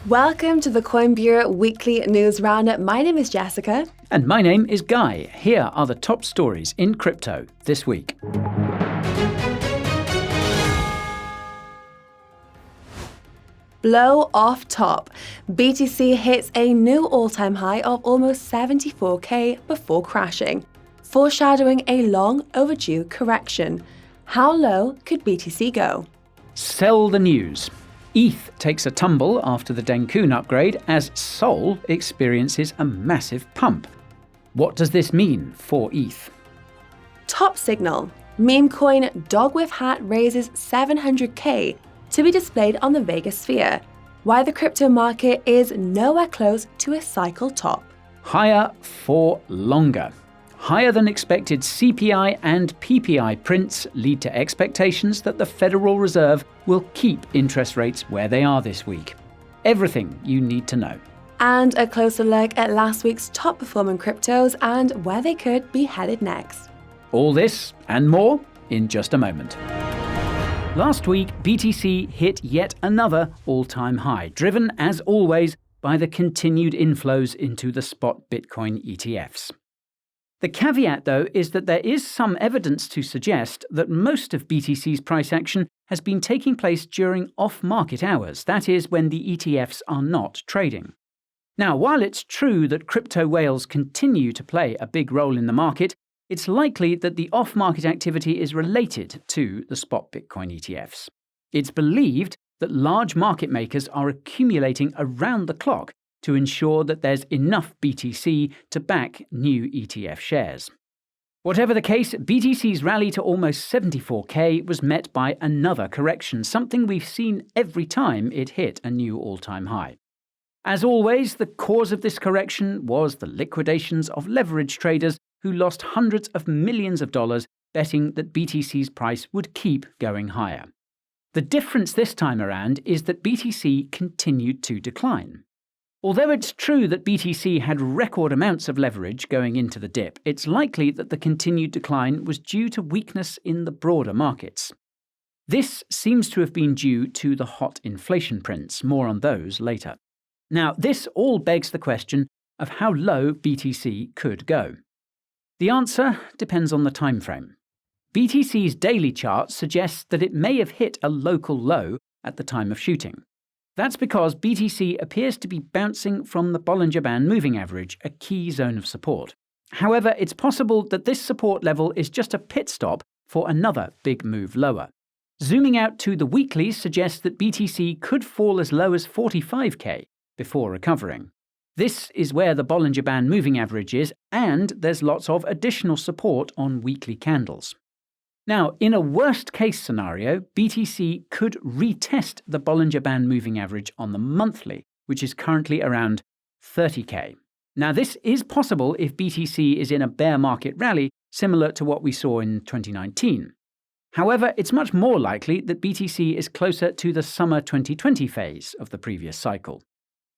Welcome to the Coin Bureau Weekly News Roundup. My name is Jessica. And my name is Guy. Here are the top stories in crypto this week. Blow off top. BTC hits a new all-time high of almost 74k before crashing, foreshadowing a long overdue correction. How low could BTC go? Sell the news. ETH takes a tumble after the Denkun upgrade as Sol experiences a massive pump. What does this mean for ETH? Top signal. Meme coin WIF hat raises 700k to be displayed on the Vegas sphere. Why the crypto market is nowhere close to a cycle top. Higher for longer. Higher than expected CPI and PYTH prints lead to expectations that the Federal Reserve will keep interest rates where they are this week. Everything you need to know. And a closer look at last week's top performing cryptos and where they could be headed next. All this and more in just a moment. Last week, BTC hit yet another all-time high, driven as always by the continued inflows into the spot Bitcoin ETFs. The caveat, though, is that there is some evidence to suggest that most of BTC's price action has been taking place during off-market hours, that is, when the ETFs are not trading. Now, while it's true that crypto whales continue to play a big role in the market, it's likely that the off-market activity is related to the spot Bitcoin ETFs. It's believed that large market makers are accumulating around the clock to ensure that there's enough BTC to back new ETF shares. Whatever the case, BTC's rally to almost 74k was met by another correction, something we've seen every time it hit a new all-time high. As always, the cause of this correction was the liquidations of leverage traders who lost hundreds of millions of dollars betting that BTC's price would keep going higher. The difference this time around is that BTC continued to decline. Although it's true that BTC had record amounts of leverage going into the dip, it's likely that the continued decline was due to weakness in the broader markets. This seems to have been due to the hot inflation prints, more on those later. Now, this all begs the question of how low BTC could go. The answer depends on the time frame. BTC's daily chart suggests that it may have hit a local low at the time of shooting. That's because BTC appears to be bouncing from the Bollinger Band moving average, a key zone of support. However, it's possible that this support level is just a pit stop for another big move lower. Zooming out to the weeklies suggests that BTC could fall as low as 45k before recovering. This is where the Bollinger Band moving average is, and there's lots of additional support on weekly candles. Now, in a worst-case scenario, BTC could retest the Bollinger Band moving average on the monthly, which is currently around 30k. Now, this is possible if BTC is in a bear market rally similar to what we saw in 2019. However, it's much more likely that BTC is closer to the summer 2020 phase of the previous cycle.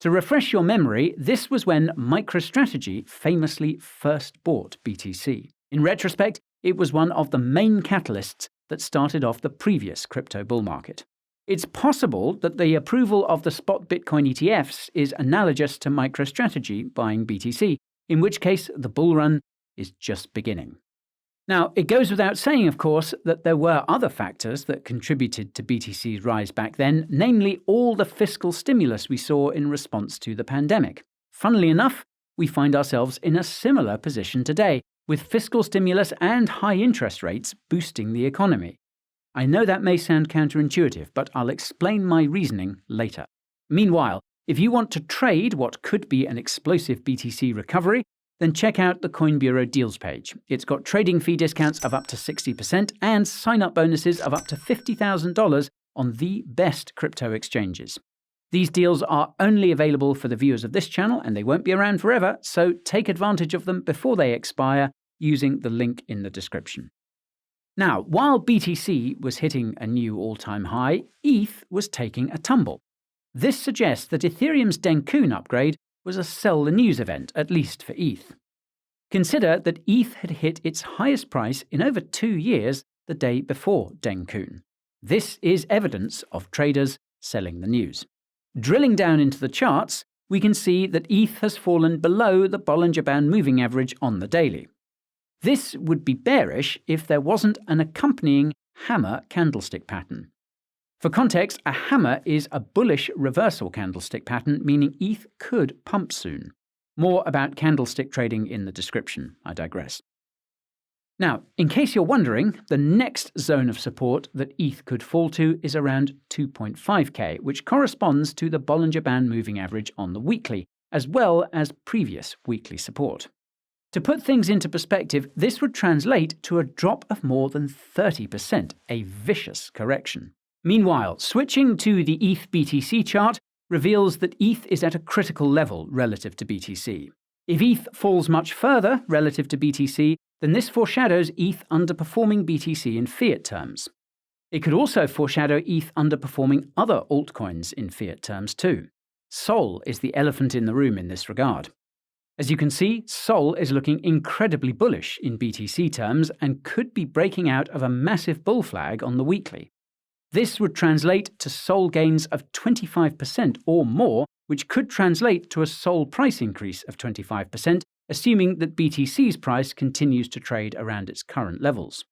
To refresh your memory, this was when MicroStrategy famously first bought BTC. In retrospect, it was one of the main catalysts that started off the previous crypto bull market. It's possible that the approval of the spot Bitcoin ETFs is analogous to MicroStrategy buying BTC, in which case the bull run is just beginning. Now, it goes without saying, of course, that there were other factors that contributed to BTC's rise back then, namely all the fiscal stimulus we saw in response to the pandemic. Funnily enough, we find ourselves in a similar position today, with fiscal stimulus and high interest rates boosting the economy. I know that may sound counterintuitive, but I'll explain my reasoning later. Meanwhile, if you want to trade what could be an explosive BTC recovery, then check out the Coin Bureau deals page. It's got trading fee discounts of up to 60% and sign-up bonuses of up to $50,000 on the best crypto exchanges. These deals are only available for the viewers of this channel and they won't be around forever, so take advantage of them before they expire using the link in the description. Now, while BTC was hitting a new all-time high, ETH was taking a tumble. This suggests that Ethereum's Denkun upgrade was a sell the news event, at least for ETH. Consider that ETH had hit its highest price in over 2 years the day before Denkun. This is evidence of traders selling the news. Drilling down into the charts, we can see that ETH has fallen below the Bollinger Band moving average on the daily. This would be bearish if there wasn't an accompanying hammer candlestick pattern. For context, a hammer is a bullish reversal candlestick pattern, meaning ETH could pump soon. More about candlestick trading in the description. I digress. Now, in case you're wondering, the next zone of support that ETH could fall to is around 2.5k, which corresponds to the Bollinger Band moving average on the weekly, as well as previous weekly support. To put things into perspective, this would translate to a drop of more than 30%, a vicious correction. Meanwhile, switching to the ETH BTC chart reveals that ETH is at a critical level relative to BTC. If ETH falls much further relative to BTC, then this foreshadows ETH underperforming BTC in fiat terms. It could also foreshadow ETH underperforming other altcoins in fiat terms too. Sol is the elephant in the room in this regard. As you can see, Sol is looking incredibly bullish in BTC terms and could be breaking out of a massive bull flag on the weekly. This would translate to Sol gains of 25% or more, which could translate to a Sol price increase of 25%, assuming that BTC's price continues to trade around its current levels.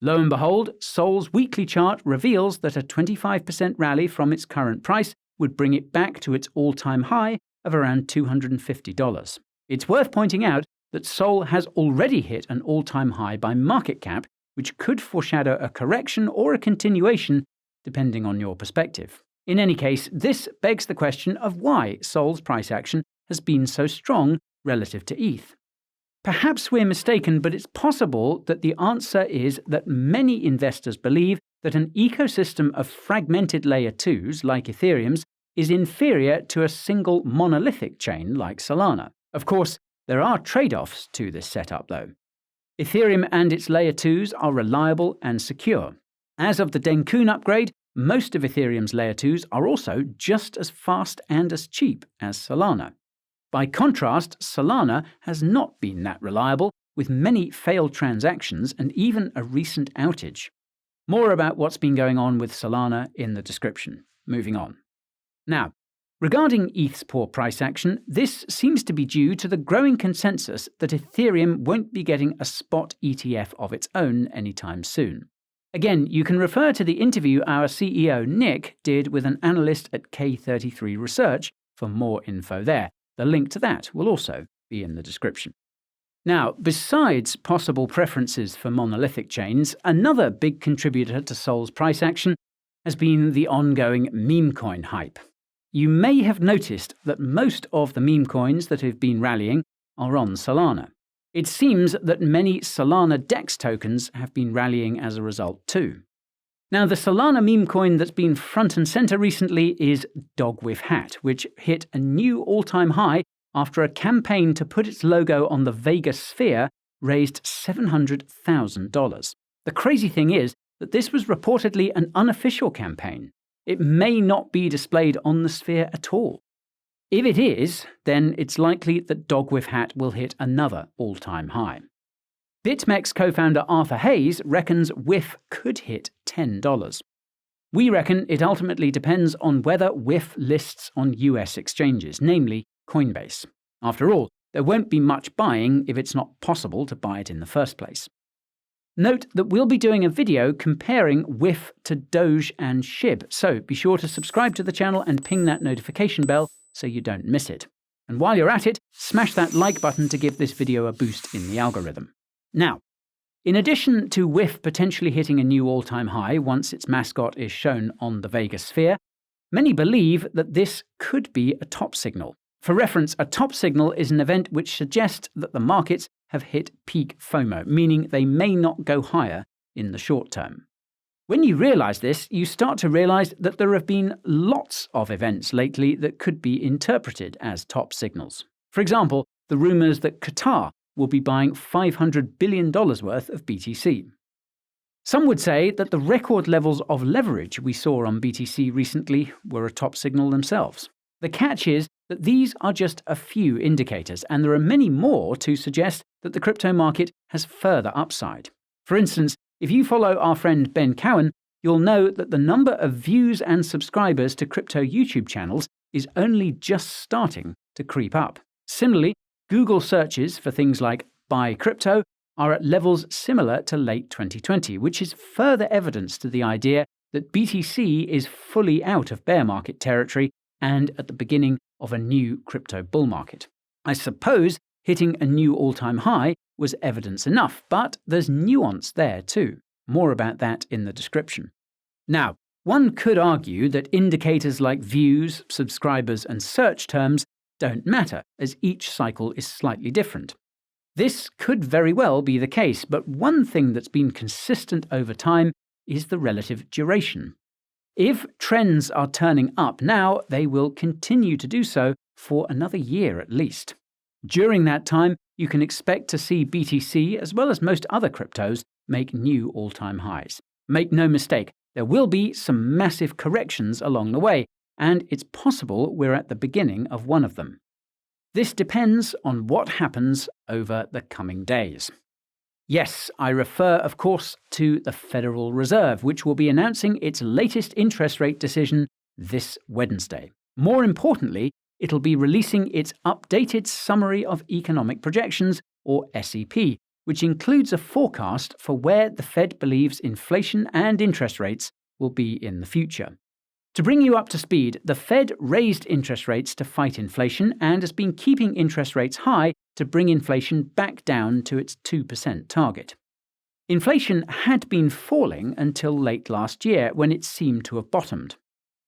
Lo and behold, Sol's weekly chart reveals that a 25% rally from its current price would bring it back to its all-time high of around $250. It's worth pointing out that Sol has already hit an all-time high by market cap, which could foreshadow a correction or a continuation, depending on your perspective. In any case, this begs the question of why Sol's price action has been so strong relative to ETH. Perhaps we're mistaken, but it's possible that the answer is that many investors believe that an ecosystem of fragmented layer 2s, like Ethereum's, is inferior to a single monolithic chain like Solana. Of course, there are trade-offs to this setup, though. Ethereum and its layer 2s are reliable and secure. As of the Denkun upgrade, most of Ethereum's layer 2s are also just as fast and as cheap as Solana. By contrast, Solana has not been that reliable, with many failed transactions and even a recent outage. More about what's been going on with Solana in the description. Moving on. Now, regarding ETH's poor price action, this seems to be due to the growing consensus that Ethereum won't be getting a spot ETF of its own anytime soon. Again, you can refer to the interview our CEO Nick did with an analyst at K33 Research for more info there. The link to that will also be in the description. Now, besides possible preferences for monolithic chains, another big contributor to Sol's price action has been the ongoing meme coin hype. You may have noticed that most of the meme coins that have been rallying are on Solana. It seems that many Solana DEX tokens have been rallying as a result too. Now, the Solana meme coin that's been front and center recently is WIF, which hit a new all-time high after a campaign to put its logo on the Vega sphere raised $700,000. The crazy thing is that this was reportedly an unofficial campaign. It may not be displayed on the sphere at all. If it is, then it's likely that WIF will hit another all-time high. BitMEX co-founder Arthur Hayes reckons WIF could hit $10. We reckon it ultimately depends on whether WIF lists on US exchanges, namely Coinbase. After all, there won't be much buying if it's not possible to buy it in the first place. Note that we'll be doing a video comparing WIF to Doge and SHIB, so be sure to subscribe to the channel and ping that notification bell so you don't miss it. And while you're at it, smash that like button to give this video a boost in the algorithm. Now, in addition to WIF potentially hitting a new all-time high once its mascot is shown on the Vega sphere, many believe that this could be a top signal. For reference, a top signal is an event which suggests that the markets have hit peak FOMO, meaning they may not go higher in the short term. When you realize this, you start to realize that there have been lots of events lately that could be interpreted as top signals. For example, the rumors that Qatar will be buying $500 billion worth of BTC. Some would say that the record levels of leverage we saw on BTC recently were a top signal themselves. The catch is that these are just a few indicators, and there are many more to suggest that the crypto market has further upside. For instance, if you follow our friend Ben Cowan, you'll know that the number of views and subscribers to crypto YouTube channels is only just starting to creep up. Similarly, Google searches for things like buy crypto are at levels similar to late 2020, which is further evidence to the idea that BTC is fully out of bear market territory and at the beginning of a new crypto bull market. I suppose hitting a new all-time high was evidence enough, but there's nuance there too. More about that in the description. Now, one could argue that indicators like views, subscribers, and search terms don't matter, as each cycle is slightly different. This could very well be the case, but one thing that's been consistent over time is the relative duration. If trends are turning up now, they will continue to do so for another year at least. During that time, you can expect to see BTC, as well as most other cryptos, make new all-time highs. Make no mistake, there will be some massive corrections along the way, and it's possible we're at the beginning of one of them. This depends on what happens over the coming days. Yes, I refer, of course, to the Federal Reserve, which will be announcing its latest interest rate decision this Wednesday. More importantly, it'll be releasing its updated Summary of Economic Projections, or SEP, which includes a forecast for where the Fed believes inflation and interest rates will be in the future. To bring you up to speed, the Fed raised interest rates to fight inflation and has been keeping interest rates high to bring inflation back down to its 2% target. Inflation had been falling until late last year, when it seemed to have bottomed.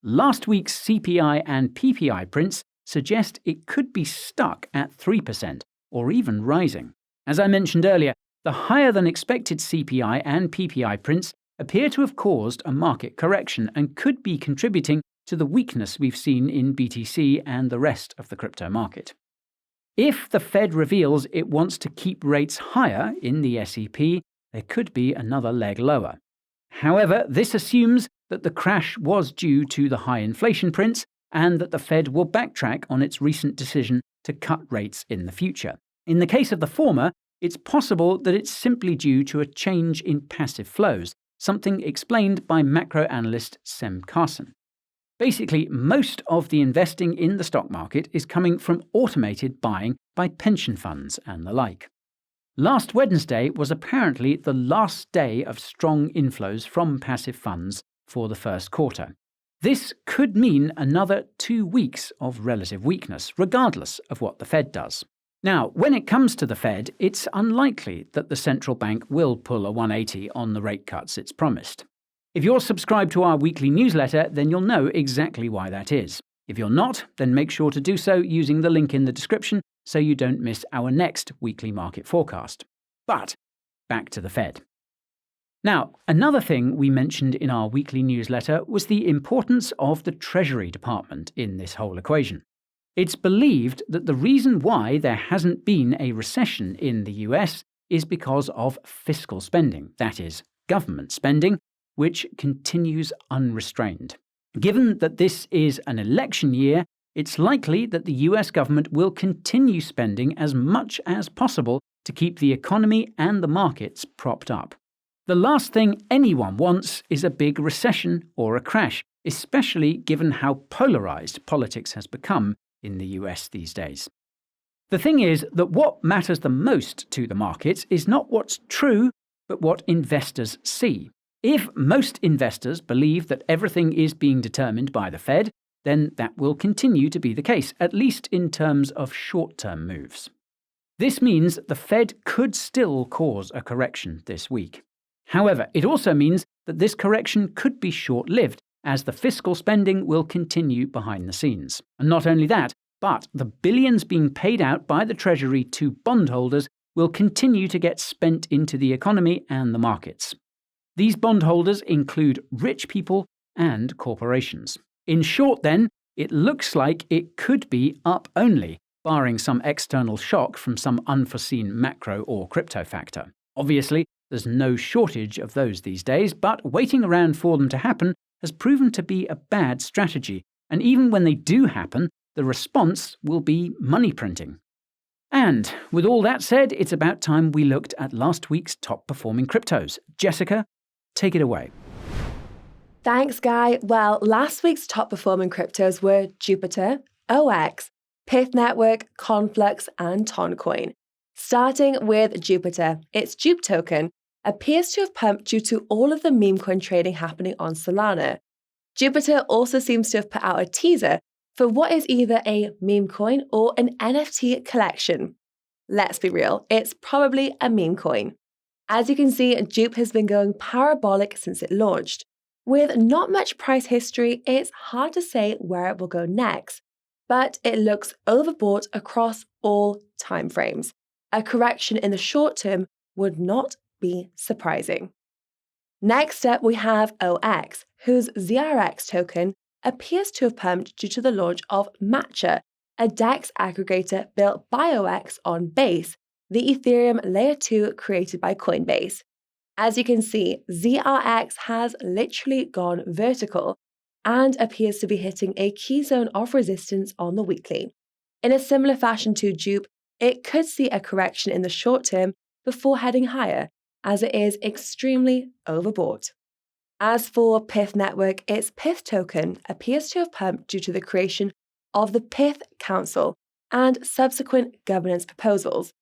Last week's CPI and PPI prints suggest it could be stuck at 3%, or even rising. As I mentioned earlier, the higher-than-expected CPI and PPI prints appear to have caused a market correction and could be contributing to the weakness we've seen in BTC and the rest of the crypto market. If the Fed reveals it wants to keep rates higher in the SEP, there could be another leg lower. However, this assumes that the crash was due to the high inflation prints and that the Fed will backtrack on its recent decision to cut rates in the future. In the case of the former, it's possible that it's simply due to a change in passive flows, something explained by macro analyst Sem Carson. Basically, most of the investing in the stock market is coming from automated buying by pension funds and the like. Last Wednesday was apparently the last day of strong inflows from passive funds for the first quarter. This could mean another 2 weeks of relative weakness, regardless of what the Fed does. Now, when it comes to the Fed, it's unlikely that the central bank will pull a 180 on the rate cuts it's promised. If you're subscribed to our weekly newsletter, then you'll know exactly why that is. If you're not, then make sure to do so using the link in the description so you don't miss our next weekly market forecast. But back to the Fed. Now, another thing we mentioned in our weekly newsletter was the importance of the Treasury Department in this whole equation. It's believed that the reason why there hasn't been a recession in the US is because of fiscal spending, that is, government spending, which continues unrestrained. Given that this is an election year, it's likely that the US government will continue spending as much as possible to keep the economy and the markets propped up. The last thing anyone wants is a big recession or a crash, especially given how polarized politics has become in the US these days. The thing is that what matters the most to the markets is not what's true, but what investors see. If most investors believe that everything is being determined by the Fed, then that will continue to be the case, at least in terms of short-term moves. This means the Fed could still cause a correction this week. However, it also means that this correction could be short-lived, as the fiscal spending will continue behind the scenes. And not only that, but the billions being paid out by the Treasury to bondholders will continue to get spent into the economy and the markets. These bondholders include rich people and corporations. In short, then, it looks like it could be up only, barring some external shock from some unforeseen macro or crypto factor. Obviously, there's no shortage of those these days, but waiting around for them to happen has proven to be a bad strategy, and even when they do happen, the response will be money printing. And with all that said, it's about time we looked at last week's top-performing cryptos. Jessica, take it away. Thanks, Guy. Well, last week's top performing cryptos were Jupiter, OX, PYTH Network, Conflux, and Toncoin. Starting with Jupiter, its Jupe token appears to have pumped due to all of the meme coin trading happening on Solana. Jupiter also seems to have put out a teaser for what is either a meme coin or an NFT collection. Let's be real, it's probably a meme coin. As you can see, Jupe has been going parabolic since it launched. With not much price history, it's hard to say where it will go next, but it looks overbought across all timeframes. A correction in the short term would not be surprising. Next up, we have OX, whose ZRX token appears to have pumped due to the launch of Matcha, a DEX aggregator built by OX on Base, the Ethereum Layer 2 created by Coinbase. As you can see, ZRX has literally gone vertical and appears to be hitting a key zone of resistance on the weekly. In a similar fashion to Jupe, it could see a correction in the short term before heading higher, as it is extremely overbought. As for PYTH Network, its PYTH token appears to have pumped due to the creation of the PYTH Council and subsequent governance proposals.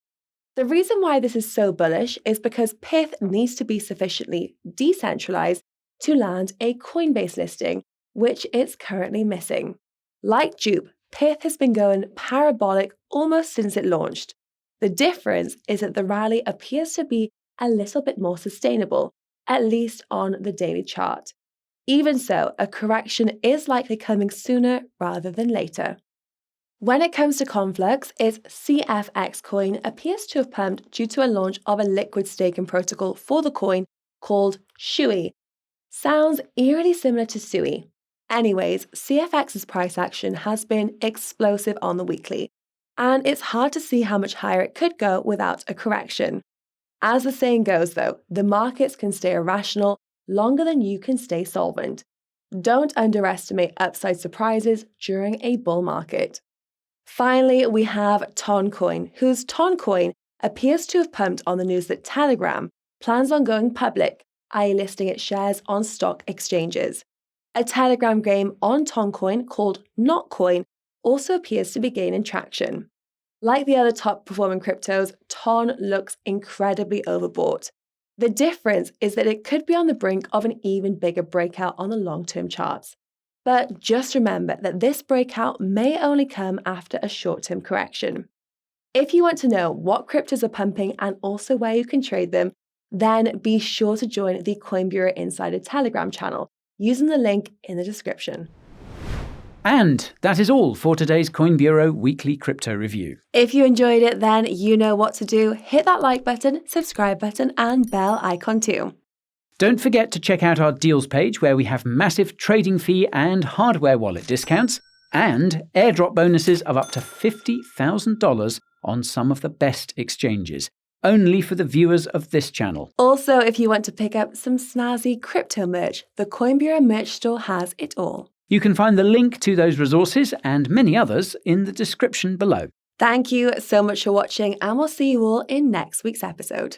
The reason why this is so bullish is because PYTH needs to be sufficiently decentralized to land a Coinbase listing, which it's currently missing. Like Jupe, PYTH has been going parabolic almost since it launched. The difference is that the rally appears to be a little bit more sustainable, at least on the daily chart. Even so, a correction is likely coming sooner rather than later. When it comes to Conflux, its CFX coin appears to have pumped due to a launch of a liquid staking protocol for the coin called Shui. Sounds eerily similar to Sui. Anyways, CFX's price action has been explosive on the weekly, and it's hard to see how much higher it could go without a correction. As the saying goes though, the markets can stay irrational longer than you can stay solvent. Don't underestimate upside surprises during a bull market. Finally, we have Toncoin, whose Toncoin appears to have pumped on the news that Telegram plans on going public, i.e. listing its shares on stock exchanges. A Telegram game on Toncoin called Notcoin also appears to be gaining traction. Like the other top performing cryptos, Ton looks incredibly overbought. The difference is that it could be on the brink of an even bigger breakout on the long-term charts. But just remember that this breakout may only come after a short-term correction. If you want to know what cryptos are pumping and also where you can trade them, then be sure to join the Coin Bureau Insider Telegram channel using the link in the description. And that is all for today's Coin Bureau Weekly Crypto Review. If you enjoyed it, then you know what to do. Hit that like button, subscribe button, and bell icon too. Don't forget to check out our deals page where we have massive trading fee and hardware wallet discounts and airdrop bonuses of up to $50,000 on some of the best exchanges, only for the viewers of this channel. Also, if you want to pick up some snazzy crypto merch, the Coin Bureau merch store has it all. You can find the link to those resources and many others in the description below. Thank you so much for watching, and we'll see you all in next week's episode.